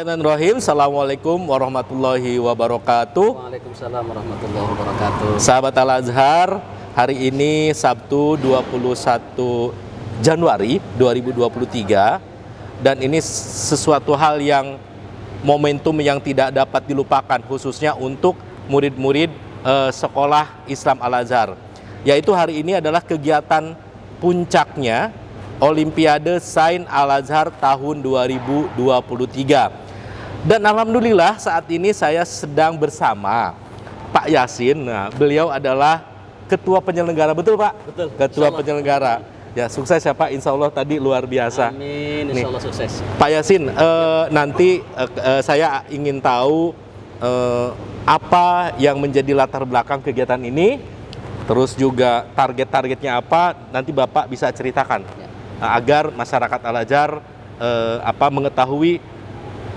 Bismillahirrahmanirrahim. Assalamualaikum warahmatullahi wabarakatuh. Waalaikumsalam warahmatullahi wabarakatuh. Sahabat Al-Azhar, hari ini Sabtu 21 Januari 2023 dan ini sesuatu hal yang momentum yang tidak dapat dilupakan khususnya untuk murid-murid sekolah Islam Al-Azhar. Yaitu hari ini adalah kegiatan puncaknya Olimpiade Sains Al-Azhar tahun 2023. Dan alhamdulillah saat ini saya sedang bersama Pak Yasin. Nah, beliau adalah ketua penyelenggara, betul Pak? Betul. Ketua penyelenggara. Ya, sukses ya Pak, insya Allah tadi luar biasa. Amin, insya Allah sukses. Pak Yasin, nanti saya ingin tahu apa yang menjadi latar belakang kegiatan ini, terus juga target-targetnya apa, nanti Bapak bisa ceritakan. Ya. Agar masyarakat Al-Azhar mengetahui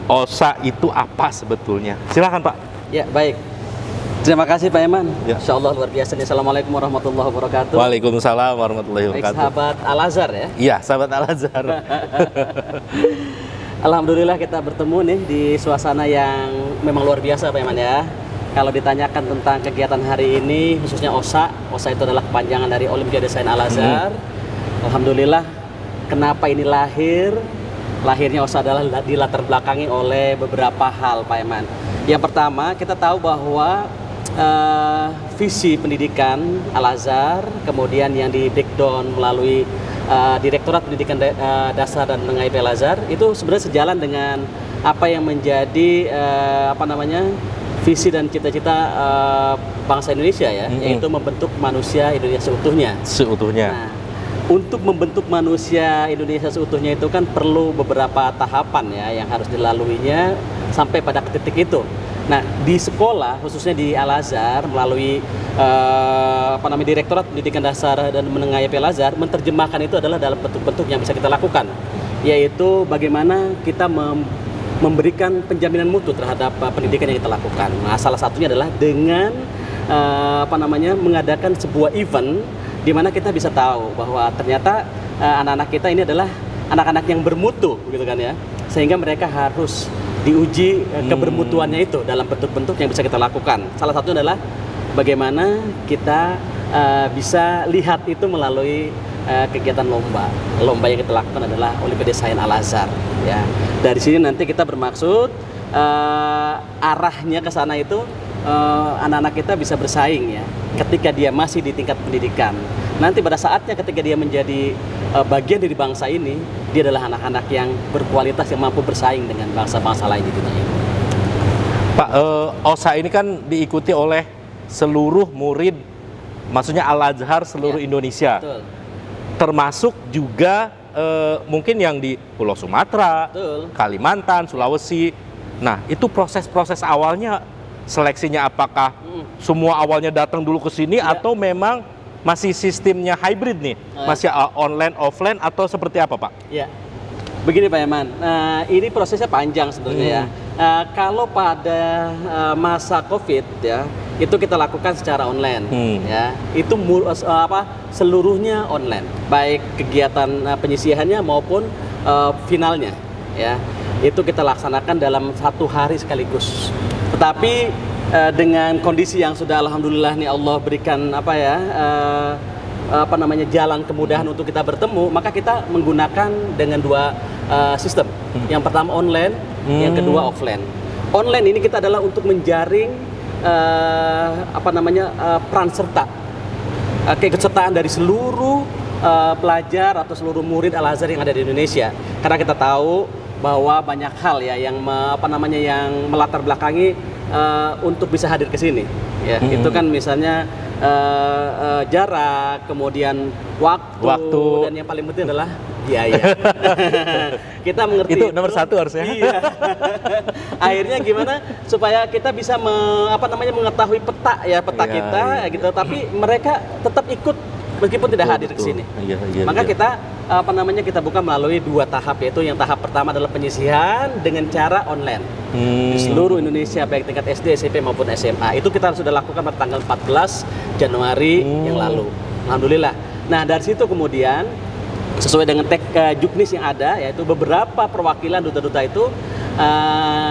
OSA itu apa sebetulnya. Silakan Pak. Ya, baik. Terima kasih Pak Eman. Ya. Insya Allah luar biasa. Assalamualaikum warahmatullahi wabarakatuh. Waalaikumsalam warahmatullahi Baik, wabarakatuh. sahabat Al-Azhar ya. Iya, sahabat Al-Azhar. Alhamdulillah kita bertemu nih di suasana yang memang luar biasa Pak Eman ya. Kalau ditanyakan tentang kegiatan hari ini, khususnya OSA itu adalah kepanjangan dari Olimpiade Sains Al-Azhar. Alhamdulillah, kenapa ini lahir? Lahirnya OSA adalah dilatar belakangi oleh beberapa hal Pak Eman. Yang pertama, kita tahu bahwa visi pendidikan Al-Azhar, kemudian yang di breakdown melalui Direktorat Pendidikan Dasar dan Menengah IP Al-Azhar, itu sebenarnya sejalan dengan apa yang menjadi visi dan cita-cita bangsa Indonesia ya, yaitu membentuk manusia Indonesia seutuhnya. Nah, untuk membentuk manusia Indonesia seutuhnya itu kan perlu beberapa tahapan ya yang harus dilaluinya sampai pada titik itu. Nah, di sekolah khususnya di Al-Azhar melalui Direktorat Pendidikan Dasar dan Menengah IP Al-Azhar menerjemahkan itu adalah dalam bentuk-bentuk yang bisa kita lakukan, yaitu bagaimana kita memberikan penjaminan mutu terhadap pendidikan yang kita lakukan. Nah, salah satunya adalah dengan mengadakan sebuah event di mana kita bisa tahu bahwa ternyata anak-anak kita ini adalah anak-anak yang bermutu, gitu kan ya, sehingga mereka harus diuji kebermutuannya itu dalam bentuk-bentuk yang bisa kita lakukan. Salah satunya adalah bagaimana kita bisa lihat itu melalui kegiatan lomba. Lomba yang kita lakukan adalah Olimpiade Sains Al-Azhar. Ya, dari sini nanti kita bermaksud arahnya ke sana itu anak-anak kita bisa bersaing ya, ketika dia masih di tingkat pendidikan. Nanti pada saatnya ketika dia menjadi bagian dari bangsa ini, dia adalah anak-anak yang berkualitas yang mampu bersaing dengan bangsa-bangsa lain di dunia ini. Pak, OSA ini kan diikuti oleh seluruh murid, maksudnya Al-Azhar seluruh Indonesia. Betul. Termasuk juga mungkin yang di Pulau Sumatera, Betul. Kalimantan, Sulawesi. Nah, itu proses-proses awalnya seleksinya apakah semua awalnya datang dulu ke sini atau memang masih sistemnya hybrid nih? Masih online, offline atau seperti apa Pak? Ya, begini Pak Eman, ini prosesnya panjang sebenarnya ya. Kalau pada masa COVID ya, itu kita lakukan secara online ya. Itu seluruhnya online, baik kegiatan penyisihannya maupun finalnya ya. Itu kita laksanakan dalam 1 hari sekaligus. Tetapi dengan kondisi yang sudah alhamdulillah nih Allah berikan jalan kemudahan untuk kita bertemu, maka kita menggunakan dengan 2 sistem. Yang pertama online, yang kedua offline. Online ini kita adalah untuk menjaring peran serta, keikutsertaan dari seluruh pelajar atau seluruh murid Al-Azhar yang ada di Indonesia. Karena kita tahu bahwa banyak hal ya yang yang melatar belakangi untuk bisa hadir ke sini ya. Itu kan misalnya jarak, kemudian waktu, dan yang paling penting adalah biaya. Kita mengerti itu nomor 1 harusnya. Iya. Akhirnya gimana supaya kita bisa mengetahui peta kita gitu, tapi mereka tetap ikut meskipun tidak hadir ke sini. Maka kita kita buka melalui 2 tahap, yaitu yang tahap pertama adalah penyisihan dengan cara online di seluruh Indonesia, baik tingkat SD, SMP maupun SMA. Itu kita sudah lakukan pada tanggal 14 Januari yang lalu. Alhamdulillah. Nah, dari situ kemudian sesuai dengan tag Juknis yang ada, yaitu beberapa perwakilan duta-duta itu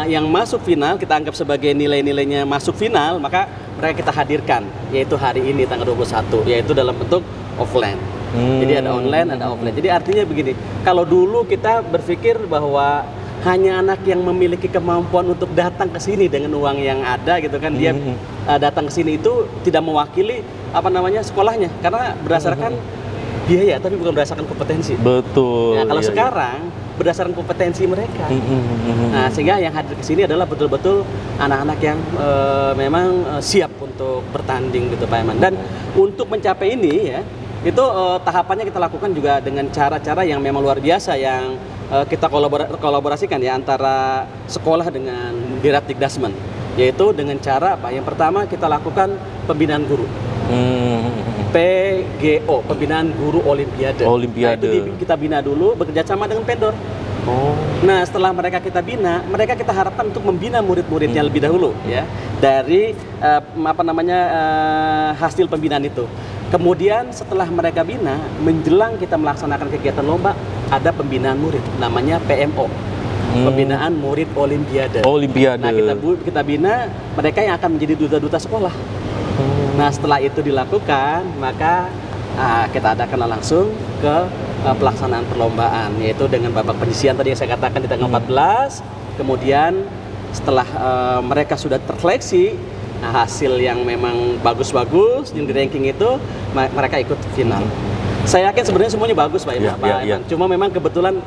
yang masuk final kita anggap sebagai nilai-nilainya masuk final, maka mereka kita hadirkan, yaitu hari ini tanggal 21, yaitu dalam bentuk offline. Jadi ada online, ada offline. Jadi artinya begini, kalau dulu kita berpikir bahwa hanya anak yang memiliki kemampuan untuk datang ke sini dengan uang yang ada gitu kan, dia datang ke sini itu tidak mewakili sekolahnya, karena berdasarkan biaya tapi bukan berdasarkan kompetensi. Betul. Nah, kalau sekarang berdasarkan kompetensi mereka. Nah, sehingga yang hadir ke sini adalah betul-betul anak-anak yang memang siap untuk bertanding gitu Pak Eman. Dan untuk mencapai ini ya, itu tahapannya kita lakukan juga dengan cara-cara yang memang luar biasa yang kita kolaborasikan ya antara sekolah dengan Diratdikdasmen, yaitu dengan cara apa? Yang pertama kita lakukan pembinaan guru. PGO, pembinaan guru Olimpiade. Nah, itu kita bina dulu bekerja sama dengan vendor. Nah, setelah mereka kita bina, mereka kita harapkan untuk membina murid-muridnya lebih dahulu ya dari hasil pembinaan itu. Kemudian setelah mereka bina, menjelang kita melaksanakan kegiatan lomba, ada pembinaan murid, namanya PMO, pembinaan murid Olimpiade. Nah, kita bina mereka yang akan menjadi duta-duta sekolah. Nah, setelah itu dilakukan, maka kita adakan langsung ke pelaksanaan perlombaan, yaitu dengan babak penyisian tadi yang saya katakan di tanggal 14. Kemudian setelah mereka sudah terseleksi, hasil yang memang bagus-bagus yang di ranking itu, mereka ikut final. Saya yakin sebenarnya semuanya bagus Pak Iman. Cuma memang kebetulan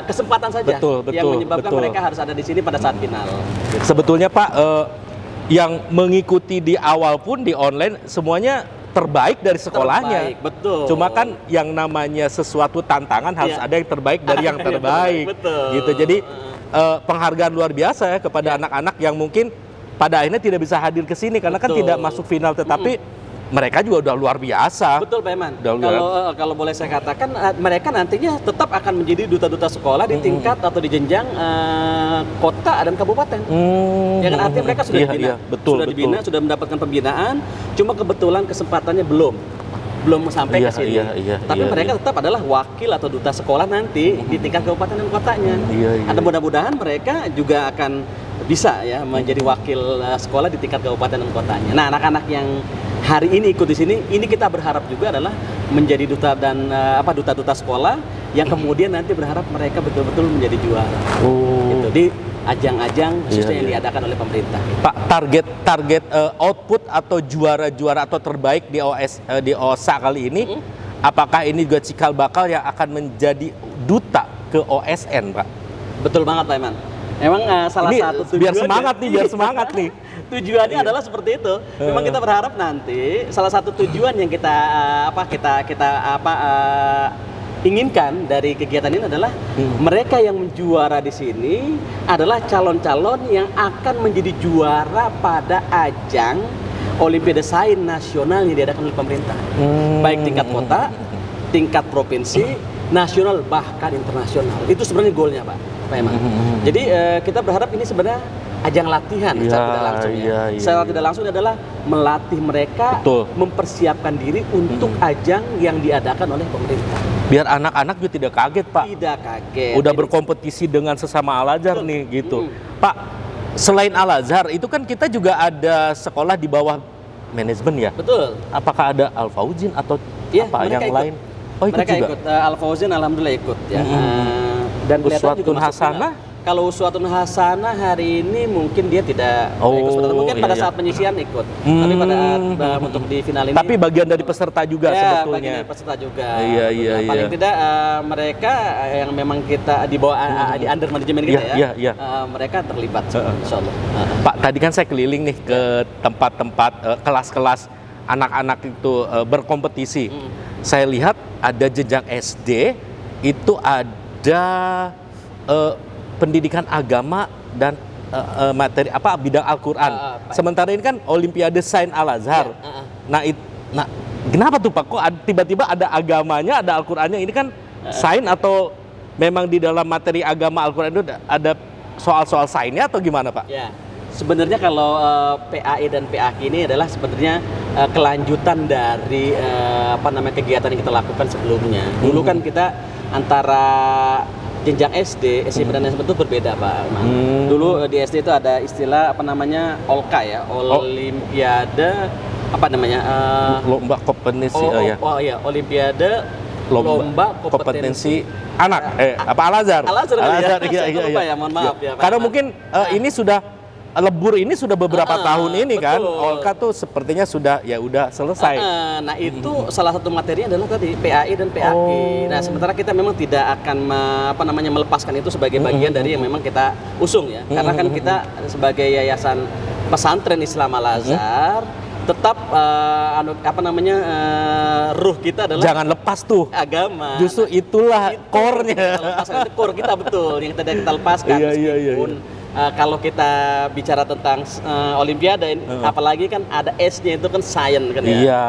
kesempatan saja yang menyebabkan mereka harus ada di sini pada saat final. Sebetulnya Pak, yang mengikuti di awal pun di online semuanya terbaik dari sekolahnya. Terbaik, betul. Cuma kan yang namanya sesuatu tantangan harus ada yang terbaik dari yang terbaik. Betul. Gitu. Jadi penghargaan luar biasa ya kepada anak-anak yang mungkin pada akhirnya tidak bisa hadir ke sini karena kan tidak masuk final, tetapi mereka juga udah luar biasa. Betul Pak Eman. Kalau boleh saya katakan, mereka nantinya tetap akan menjadi duta-duta sekolah di tingkat atau di jenjang kota dan kabupaten. Ya kan, artinya mereka sudah dibina, sudah mendapatkan pembinaan. Cuma kebetulan kesempatannya belum sampai ke sini. Tapi mereka tetap adalah wakil atau duta sekolah nanti di tingkat kabupaten dan kotanya. Atau mudah-mudahan mereka juga akan bisa ya menjadi wakil sekolah di tingkat kabupaten dan kotanya. Nah, anak-anak yang hari ini ikut di sini, ini kita berharap juga adalah menjadi duta dan duta-duta sekolah yang kemudian nanti berharap mereka betul-betul menjadi juara. Gitu, di ajang-ajang khususnya yang diadakan oleh pemerintah. Pak, target output atau juara-juara atau terbaik di OSA kali ini, apakah ini juga cikal bakal yang akan menjadi duta ke OSN, Pak? Betul banget Pak Iman. Memang salah satu tujuan biar semangat nih. Tujuannya adalah seperti itu. Memang kita berharap nanti salah satu tujuan yang kita inginkan dari kegiatan ini adalah mereka yang menjuara di sini adalah calon-calon yang akan menjadi juara pada ajang Olimpiade Sains Nasional yang diadakan oleh pemerintah. Baik tingkat kota, tingkat provinsi, nasional, bahkan internasional. Itu sebenarnya goalnya Pak Eman. Jadi kita berharap ini sebenarnya ajang latihan secara tidak langsung Secara tidak langsung adalah melatih mereka mempersiapkan diri untuk ajang yang diadakan oleh pemerintah. Biar anak-anak juga tidak kaget Pak. Tidak kaget. Udah berkompetisi dengan sesama Al-Azhar nih gitu. Pak, selain Al-Azhar itu kan kita juga ada sekolah di bawah manajemen ya? Betul. Apakah ada Al-Fauzin atau yang lain? Oh, mereka juga? Ikut. Al-Fauzin alhamdulillah ikut ya. Dan Uswatun Hasanah? Kalau Uswatun Hasanah hari ini mungkin dia tidak ikut, mungkin pada saat penyisian ikut. Tapi pada untuk di final ini. Tapi bagian dari peserta juga sebetulnya. Bagian dari peserta juga. Paling tidak mereka yang memang kita di bawah di under manajemen kita mereka terlibat insyaallah. Pak, tadi kan saya keliling nih ke tempat-tempat kelas-kelas anak-anak itu berkompetisi. Saya lihat ada jenjang SD itu ada pendidikan agama dan materi bidang Al-Qur'an. Sementara ini kan Olimpiade Sains Al-Azhar. Nah, kenapa tuh Pak? Kok tiba-tiba ada agamanya, ada Al-Qur'annya? Ini kan sains atau memang di dalam materi agama Al-Qur'an itu ada soal-soal sainsnya atau gimana Pak? Ya. Sebenarnya kalau PAI dan PAK ini adalah sebenarnya kelanjutan dari kegiatan yang kita lakukan sebelumnya. Dulu kan kita antara jenjang SD, SMP dan SMP itu berbeda Pak. Dulu di SD itu ada istilah apa namanya OLKA ya, Olimpiade apa namanya lomba kompetensi iya, Olimpiade lomba kompetensi anak Al-Azhar. Al-Azhar iya. Ya, mohon maaf ya Pak. Karena mungkin ini sudah lebur ini sudah beberapa tahun ini kan, betul. Olka tuh sepertinya sudah selesai. Nah itu salah satu materinya adalah tadi PAI dan PAK. Nah sementara kita memang tidak akan melepaskan itu sebagai bagian dari yang memang kita usung ya, karena kan kita sebagai yayasan pesantren Islam Al-Azhar tetap ruh kita adalah jangan lepas tuh agama. Justru itulah core-nya. Itu core kita betul yang tidak kita lepaskan. Iya. Kalau kita bicara tentang Olimpiade, apalagi kan ada S-nya itu kan science kan ya. Iya.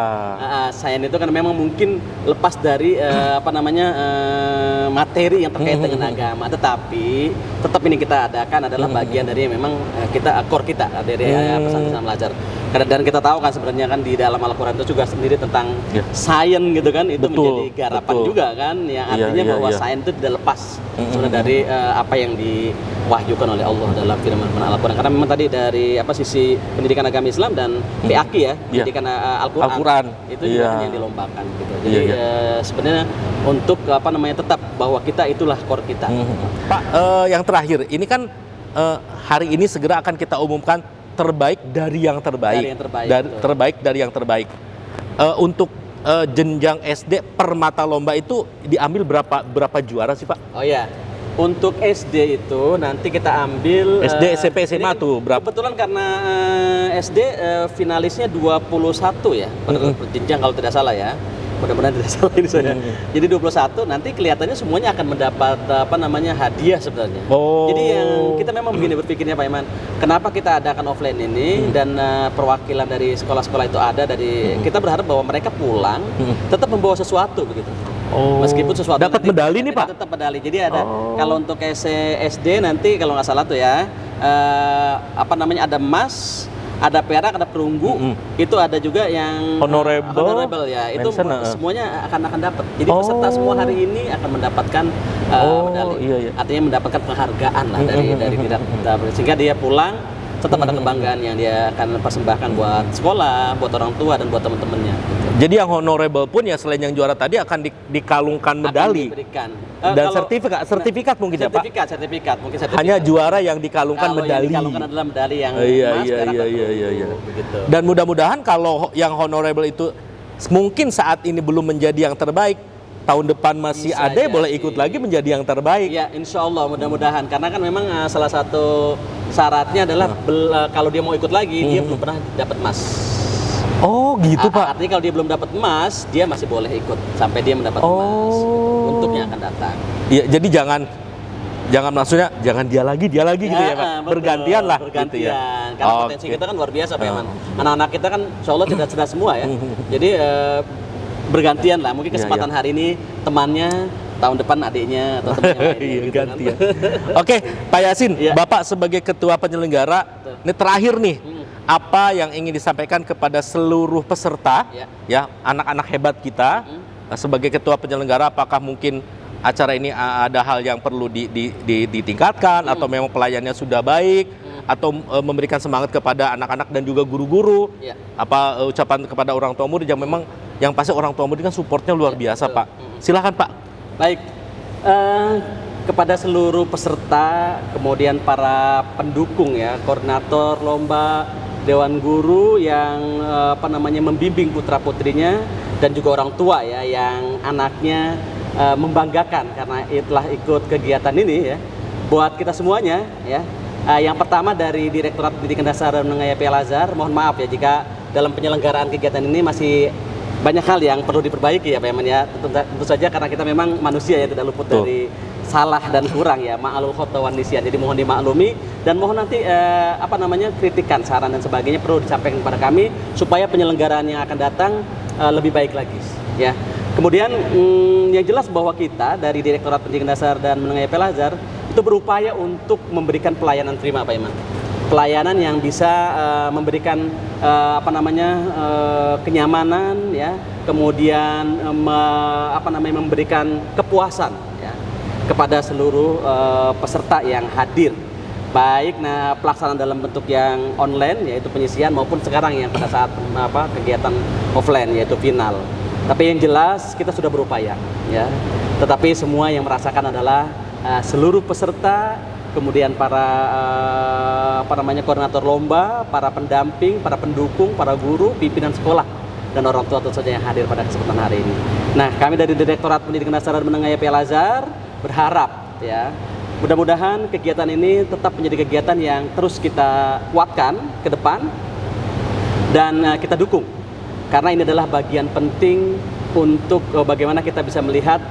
Science itu kan memang mungkin lepas dari materi yang terkait dengan agama, tetapi tetap ini kita adakan adalah bagian dari memang kita core kita dari pesantren Islam Al-Azhar. Dan kita tahu kan sebenarnya kan di dalam Al-Quran itu juga sendiri tentang science gitu kan, itu menjadi garapan juga kan, yang artinya bahwa science itu tidak lepas sebenarnya dari apa yang diwahyukan oleh Allah dalam firman Al-Quran. Karena memang tadi dari sisi pendidikan agama Islam dan PAK ya, pendidikan Al-Quran itu juga yang dilombakan gitu. Jadi sebenarnya untuk tetap bahwa kita itulah core kita. Pak, yang terakhir ini kan hari ini segera akan kita umumkan terbaik dari yang terbaik. Terbaik dari yang terbaik. Untuk jenjang SD per mata lomba itu diambil berapa juara sih Pak? Oh ya. Untuk SD itu nanti kita ambil SD, SMP, SMA tuh berapa? Kebetulan karena SD finalisnya 21 ya, per jenjang kalau tidak salah ya. Mudah-mudahan tidak salah ini saya. Jadi 21 nanti kelihatannya semuanya akan mendapat hadiah sebenarnya. Jadi yang kita memang begini berpikirnya Pak Iman, kenapa kita adakan offline ini dan perwakilan dari sekolah-sekolah itu ada dari kita berharap bahwa mereka pulang tetap membawa sesuatu begitu. Meskipun sesuatu dapat medali nih Pak. Tetap medali. Jadi ada kalau untuk SD nanti kalau nggak salah tuh ya ada emas, ada perak, ada perunggu, itu ada juga yang honorable ya. Itu semuanya akan dapat. Jadi peserta semua hari ini akan mendapatkan medali. Artinya mendapatkan penghargaan lah dari kita. Sehingga dia pulang tetap ada kebanggaan yang dia akan persembahkan buat sekolah, buat orang tua dan buat teman-temannya. Gitu. Jadi yang honorable pun ya selain yang juara tadi akan dikalungkan medali. Akan diberikan. Dan sertifikat mungkin ya Pak? Sertifikat. Hanya juara yang dikalungkan medali. Yang dikalungkan adalah medali yang emas, perak, begitu. Dan mudah-mudahan kalau yang honorable itu mungkin saat ini belum menjadi yang terbaik, tahun depan masih ada boleh ikut lagi menjadi yang terbaik. Ya, insya Allah mudah-mudahan. Karena kan memang salah satu syaratnya adalah kalau dia mau ikut lagi dia belum pernah dapat emas. Oh gitu Pak. Artinya kalau dia belum dapat emas dia masih boleh ikut sampai dia mendapat emas untuk yang akan datang. Iya, jadi jangan maksudnya jangan dia lagi gitu ya Pak. Bergantian lah. Bergantian. Gitu ya. Karena potensi kita kan luar biasa Pak Yaman. Anak-anak kita kan insya Allah cerdas semua ya. Jadi bergantian lah. Mungkin kesempatan hari ini temannya, tahun depan adiknya atau temannya lainnya gitu gantian. Oke, Pak Yasin, Bapak sebagai ketua penyelenggara, ini terakhir nih, apa yang ingin disampaikan kepada seluruh peserta, ya anak-anak hebat kita, sebagai ketua penyelenggara, apakah mungkin acara ini ada hal yang perlu ditingkatkan atau memang pelayannya sudah baik, atau memberikan semangat kepada anak-anak dan juga guru-guru, apa ucapan kepada orang tua murid yang memang yang pasti orang tua murid kan supportnya luar biasa Pak. Silakan Pak. Baik, kepada seluruh peserta, kemudian para pendukung ya, koordinator lomba, dewan guru yang membimbing putra putrinya dan juga orang tua ya yang anaknya membanggakan karena telah ikut kegiatan ini ya. Buat kita semuanya ya. Yang pertama dari Direktorat Pendidikan Dasar dan Menengah YP Al-Azhar, mohon maaf ya jika dalam penyelenggaraan kegiatan ini masih banyak hal yang perlu diperbaiki ya Pak Yaman ya. Tentu saja karena kita memang manusia ya, tidak luput dari salah dan kurang ya, ma'alul khata wan nisyan. Jadi mohon dimaklumi dan mohon nanti kritikan, saran dan sebagainya perlu disampaikan kepada kami supaya penyelenggaraan yang akan datang lebih baik lagi ya. Kemudian yang jelas bahwa kita dari Direktorat Pendidikan Dasar dan Menengah YP Al-Azhar itu berupaya untuk memberikan pelayanan prima Pak Yaman. Pelayanan yang bisa memberikan kenyamanan ya, kemudian memberikan kepuasan ya. kepada seluruh peserta yang hadir, baik pelaksanaan dalam bentuk yang online yaitu penyisian maupun sekarang yang pada saat kegiatan offline yaitu final. Tapi yang jelas kita sudah berupaya ya. Tetapi semua yang merasakan adalah seluruh peserta, kemudian para koordinator lomba, para pendamping, para pendukung, para guru, pimpinan sekolah dan orang tua tentu saja yang hadir pada kesempatan hari ini. Nah, kami dari Direktorat Pendidikan Dasar dan Menengah YP Al-Azhar berharap ya, mudah-mudahan kegiatan ini tetap menjadi kegiatan yang terus kita kuatkan ke depan dan kita dukung. Karena ini adalah bagian penting untuk bagaimana kita bisa melihat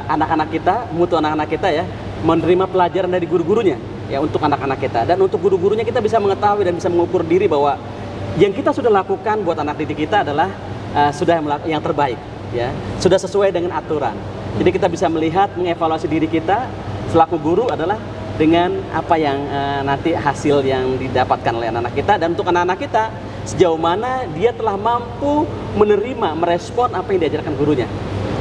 anak-anak kita, mutu anak-anak kita ya, menerima pelajaran dari guru-gurunya ya untuk anak-anak kita. Dan untuk guru-gurunya kita bisa mengetahui dan bisa mengukur diri bahwa yang kita sudah lakukan buat anak didik kita adalah sudah yang terbaik ya, sudah sesuai dengan aturan. Jadi kita bisa melihat, mengevaluasi diri kita selaku guru adalah dengan apa yang nanti hasil yang didapatkan oleh anak-anak kita, dan untuk anak-anak kita sejauh mana dia telah mampu menerima, merespon apa yang diajarkan gurunya.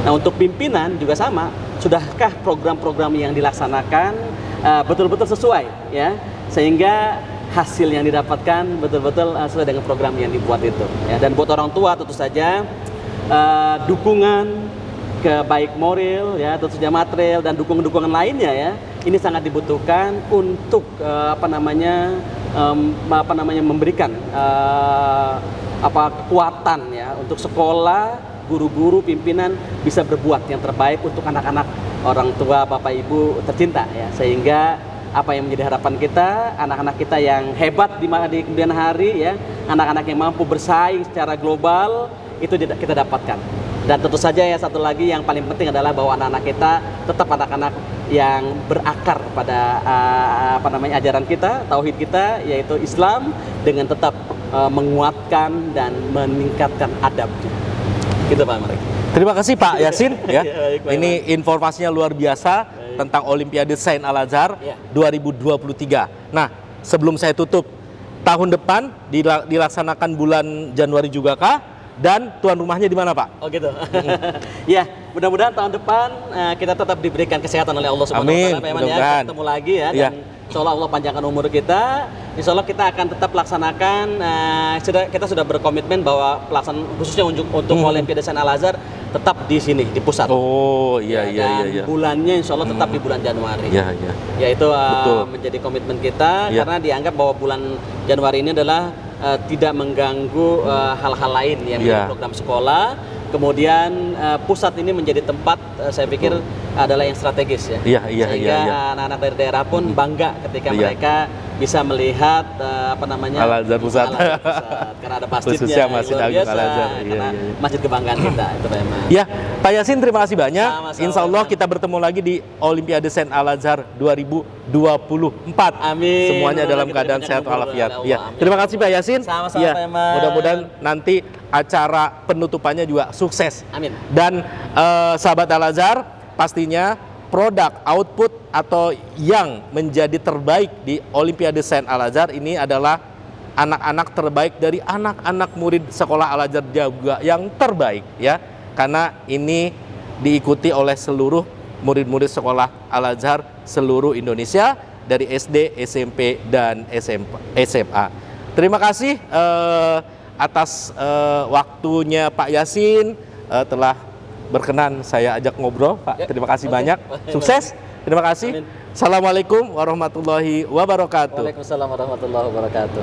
Nah, untuk pimpinan juga sama, sudahkah program-program yang dilaksanakan betul-betul sesuai ya, sehingga hasil yang didapatkan betul-betul sesuai dengan program yang dibuat itu ya. Dan buat orang tua tentu saja dukungan ke baik moral ya, tentu saja material dan dukungan-dukungan lainnya ya, ini sangat dibutuhkan untuk memberikan kekuatan ya untuk sekolah, guru-guru, pimpinan bisa berbuat yang terbaik untuk anak-anak orang tua, bapak ibu tercinta ya, sehingga apa yang menjadi harapan kita, anak-anak kita yang hebat di kemudian hari ya, anak-anak yang mampu bersaing secara global itu kita dapatkan. Dan tentu saja ya, satu lagi yang paling penting adalah bahwa anak-anak kita tetap anak-anak yang berakar pada ajaran kita, tauhid kita yaitu Islam, dengan tetap menguatkan dan meningkatkan adab. Gitu Pak Marek. Terima kasih Pak Yasin ya. Baik, Pak Ini informasinya luar biasa tentang Olimpiade Sains Al-Azhar 2023. Nah, sebelum saya tutup, tahun depan dilaksanakan bulan Januari juga kah? Dan tuan rumahnya di mana Pak? Oh gitu. Ya, mudah-mudahan tahun depan kita tetap diberikan kesehatan oleh Allah Subhanahu wa taala, Pak Iman, ya. Ketemu lagi ya, dan insyaallah Allah panjangkan umur kita. Insyaallah kita akan tetap laksanakan, kita sudah berkomitmen bahwa pelaksanaan khususnya untuk Olimpiade Sains Al-Azhar tetap di sini, di pusat. Oh iya. Dan bulannya insya Allah tetap di bulan Januari. Iya. Yaitu menjadi komitmen kita karena dianggap bahwa bulan Januari ini adalah tidak mengganggu hal-hal lain yang menjadi program sekolah. Kemudian pusat ini menjadi tempat saya pikir adalah yang strategis ya. Sehingga anak-anak dari daerah pun bangga ketika mereka bisa melihat Al-Azhar Pusat. Karena ada masjidnya khususnya Masjid Agung Al-Azhar. Masjid kebanggaan kita itu Pak Iman. Ya, Pak Yasin terima kasih banyak. Sama-sama, Insya Allah kita bertemu lagi di Olimpiade Sains Al-Azhar 2024. Amin. Semuanya dalam keadaan sehat walafiat. Ya, terima kasih Pak Yasin. Sama-sama Pak Iman. Mudah-mudahan nanti acara penutupannya juga sukses. Amin. Dan sahabat Al-Azhar, pastinya produk output atau yang menjadi terbaik di Olimpiade Sains Al-Azhar ini adalah anak-anak terbaik dari anak-anak murid sekolah Al-Azhar juga yang terbaik ya, karena ini diikuti oleh seluruh murid-murid sekolah Al-Azhar seluruh Indonesia dari SD, SMP dan SMA. Terima kasih atas waktunya Pak Yasin, telah berkenan saya ajak ngobrol Pak. Terima kasih banyak. Sukses. Terima kasih. Amin. Assalamualaikum warahmatullahi wabarakatuh. Waalaikumsalam warahmatullahi wabarakatuh.